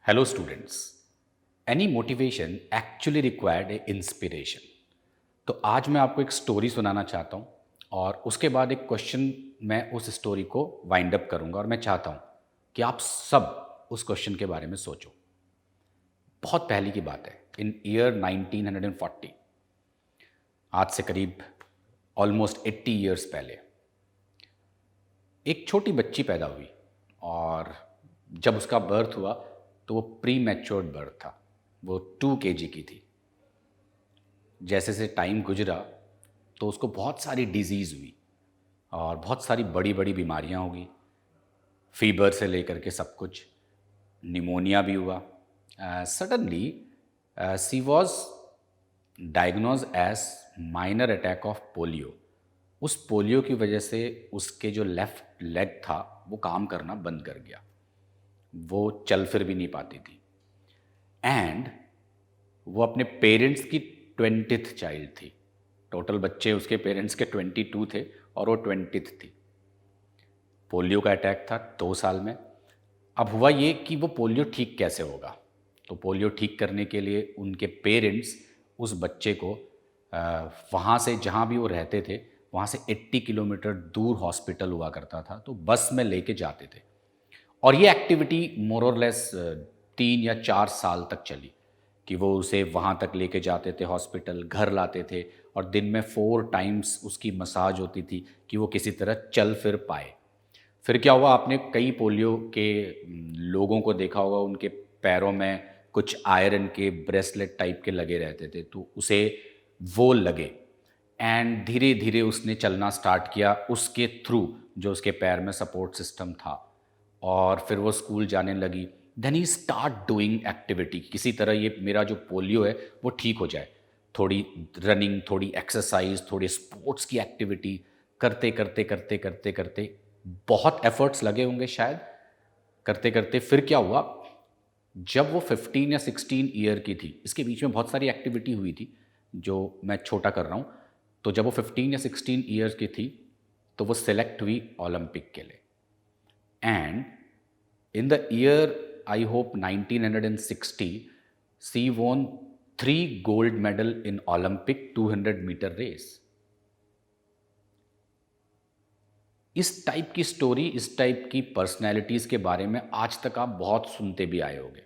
Hello students, any motivation actually required a inspiration। तो आज मैं आपको एक स्टोरी सुनाना चाहता हूँ और उसके बाद एक क्वेश्चन मैं उस स्टोरी को वाइंड अप करूँगा और मैं चाहता हूँ कि आप सब उस क्वेश्चन के बारे में सोचो। बहुत पहले की बात है, इन ईयर 1940, आज से करीब ऑलमोस्ट 80 ईयर्स पहले एक छोटी बच्ची पैदा हुई और जब उसका बर्थ हुआ तो वो प्री मैच्योर्ड बर्थ था। वो 2 केजी की थी। जैसे से टाइम गुजरा तो उसको बहुत सारी डिजीज़ हुई और बहुत सारी बड़ी बड़ी बीमारियां होगी, फीवर से लेकर के सब कुछ। निमोनिया भी हुआ। Suddenly she was diagnose as minor attack of polio. उस पोलियो की वजह से उसके जो लेफ्ट लेग था वो काम करना बंद कर गया, वो चल फिर भी नहीं पाती थी। एंड वो अपने पेरेंट्स की 20th चाइल्ड थी। टोटल बच्चे उसके पेरेंट्स के 22 थे और वो 20th थी। पोलियो का अटैक था 2 साल में। अब हुआ ये कि वो पोलियो ठीक कैसे होगा, तो पोलियो ठीक करने के लिए उनके पेरेंट्स उस बच्चे को वहाँ से, जहाँ भी वो रहते थे वहाँ से 80 किलोमीटर दूर हॉस्पिटल हुआ करता था, तो बस में लेके जाते थे। और ये एक्टिविटी मोर और लेस 3 या 4 साल तक चली कि वो उसे वहाँ तक लेके जाते थे, हॉस्पिटल घर लाते थे और दिन में 4 टाइम्स उसकी मसाज होती थी कि वो किसी तरह चल फिर पाए। फिर क्या हुआ, आपने कई पोलियो के लोगों को देखा होगा, उनके पैरों में कुछ आयरन के ब्रेसलेट टाइप के लगे रहते थे, तो उसे वो लगे एंड धीरे धीरे उसने चलना स्टार्ट किया उसके थ्रू, जो उसके पैर में सपोर्ट सिस्टम था। और फिर वो स्कूल जाने लगी। Then he start doing activity, किसी तरह ये मेरा जो पोलियो है वो ठीक हो जाए। थोड़ी रनिंग, थोड़ी एक्सरसाइज, थोड़ी स्पोर्ट्स की एक्टिविटी करते करते करते करते करते बहुत एफर्ट्स लगे होंगे शायद, करते करते फिर क्या हुआ, जब वो 15 या 16 ईयर की थी, इसके बीच में बहुत सारी एक्टिविटी हुई थी जो मैं छोटा कर रहा हूँ। तो जब वो 15 या 16 ईयर्स की थी तो वो सेलेक्ट हुई ओलंपिक के लिए। And in the year, I hope 1960, she won 3 gold medal in Olympic 200-meter race। इस टाइप की स्टोरी, इस टाइप की पर्सनैलिटीज़ के बारे में आज तक आप बहुत सुनते भी आए होंगे।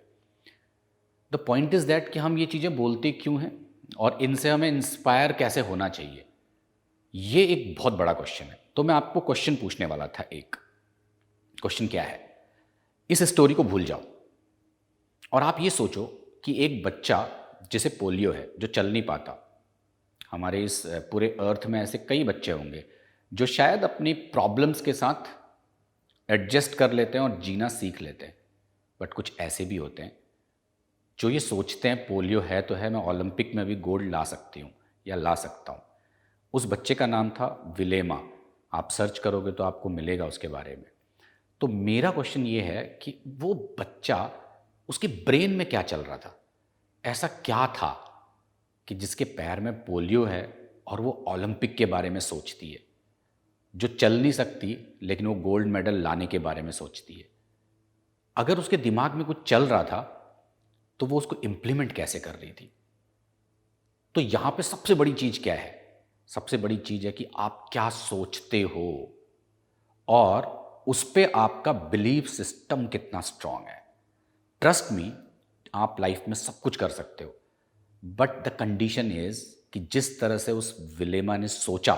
द पॉइंट इज़ दैट कि हम ये चीज़ें बोलते क्यों हैं और इनसे हमें इंस्पायर कैसे होना चाहिए, ये एक बहुत बड़ा क्वेश्चन है। तो मैं आपको क्वेश्चन पूछने वाला था। एक क्वेश्चन क्या है, इस स्टोरी को भूल जाओ और आप ये सोचो कि एक बच्चा जिसे पोलियो है, जो चल नहीं पाता, हमारे इस पूरे अर्थ में ऐसे कई बच्चे होंगे जो शायद अपनी प्रॉब्लम्स के साथ एडजस्ट कर लेते हैं और जीना सीख लेते हैं। बट कुछ ऐसे भी होते हैं जो ये सोचते हैं पोलियो है तो है, मैं ओलंपिक में भी गोल्ड ला सकती हूँ या ला सकता हूँ। उस बच्चे का नाम था विलेमा। आप सर्च करोगे तो आपको मिलेगा उसके बारे में। तो मेरा क्वेश्चन ये है कि वो बच्चा, उसके ब्रेन में क्या चल रहा था, ऐसा क्या था कि जिसके पैर में पोलियो है और वो ओलंपिक के बारे में सोचती है, जो चल नहीं सकती लेकिन वो गोल्ड मेडल लाने के बारे में सोचती है। अगर उसके दिमाग में कुछ चल रहा था तो वो उसको इम्प्लीमेंट कैसे कर रही थी। तो यहां पे सबसे बड़ी चीज क्या है, सबसे बड़ी चीज है कि आप क्या सोचते हो और उस पे आपका बिलीफ सिस्टम कितना स्ट्रांग है। ट्रस्ट मी, आप लाइफ में सब कुछ कर सकते हो, बट द कंडीशन इज कि जिस तरह से उस विलेमा ने सोचा,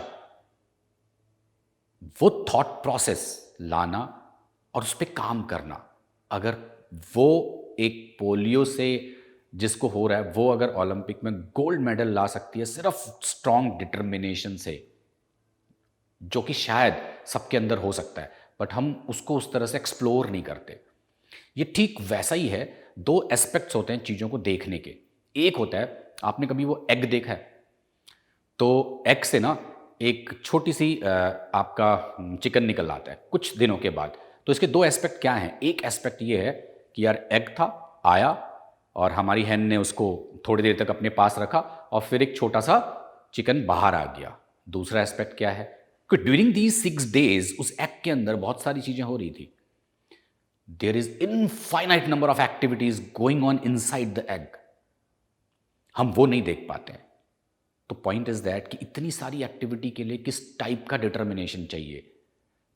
वो थॉट प्रोसेस लाना और उस पर काम करना। अगर वो एक पोलियो से जिसको हो रहा है, वो अगर ओलंपिक में गोल्ड मेडल ला सकती है सिर्फ स्ट्रांग डिटर्मिनेशन से, जो कि शायद सबके अंदर हो सकता है, बट हम उसको उस तरह से एक्सप्लोर नहीं करते। ये ठीक वैसा ही है। 2 एस्पेक्ट्स होते हैं चीज़ों को देखने के। एक होता है, आपने कभी वो एग देखा है, तो एग से ना एक छोटी सी आपका चिकन निकल आता है कुछ दिनों के बाद। तो इसके 2 एस्पेक्ट क्या हैं। एक एस्पेक्ट ये है कि यार एग था, आया और हमारी हैन ने उसको थोड़ी देर तक अपने पास रखा और फिर एक छोटा सा चिकन बाहर आ गया। दूसरा एस्पेक्ट क्या है कि ड्यूरिंग दीज 6 days उस एग के अंदर बहुत सारी चीज़ें हो रही थी। There is infinite number of activities going on inside the egg, हम वो नहीं देख पाते हैं। तो पॉइंट इज दैट कि इतनी सारी एक्टिविटी के लिए किस टाइप का डिटर्मिनेशन चाहिए।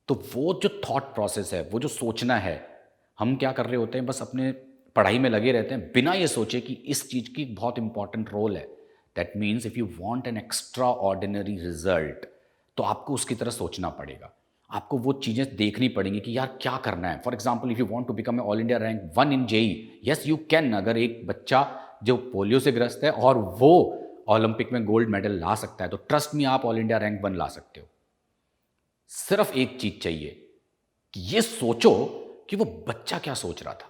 तो वो जो थॉट प्रोसेस है, वो जो सोचना है, हम क्या कर रहे होते हैं, बस अपने पढ़ाई में लगे रहते हैं बिना ये सोचे कि इस चीज़ की बहुत इंपॉर्टेंट रोल है। That means if you want an extra ordinary result, तो आपको उसकी तरह सोचना पड़ेगा, आपको वो चीज़ें देखनी पड़ेंगी कि यार क्या करना है। For example, if you want to become a all India rank 1 in JEE, yes you can. अगर एक बच्चा जो पोलियो से ग्रस्त है और वो ओलंपिक में गोल्ड मेडल ला सकता है, तो ट्रस्ट मी, आप ऑल इंडिया रैंक 1 ला सकते हो। सिर्फ एक चीज चाहिए कि ये सोचो कि वो बच्चा क्या सोच रहा था,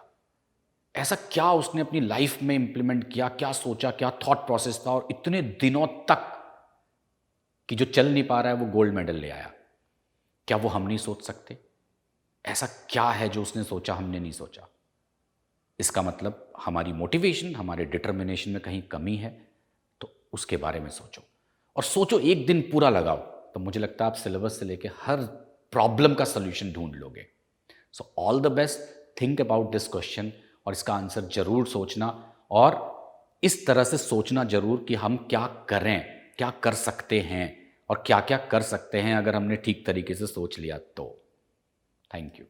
ऐसा क्या उसने अपनी लाइफ में इंप्लीमेंट किया, क्या सोचा, क्या थॉट प्रोसेस था, और इतने दिनों तक कि जो चल नहीं पा रहा है वो गोल्ड मेडल ले आया। क्या वो हम नहीं सोच सकते? ऐसा क्या है जो उसने सोचा हमने नहीं सोचा? इसका मतलब हमारी मोटिवेशन, हमारे डिटर्मिनेशन में कहीं कमी है। तो उसके बारे में सोचो, और सोचो, एक दिन पूरा लगाओ, तो मुझे लगता है आप सिलेबस से लेके हर प्रॉब्लम का सोल्यूशन ढूंढ लोगे। So all the best, think about this question, और इसका आंसर जरूर सोचना, और इस तरह से सोचना जरूर कि हम क्या करें, क्या कर सकते हैं, और क्या क्या कर सकते हैं अगर हमने ठीक तरीके से सोच लिया तो। Thank you.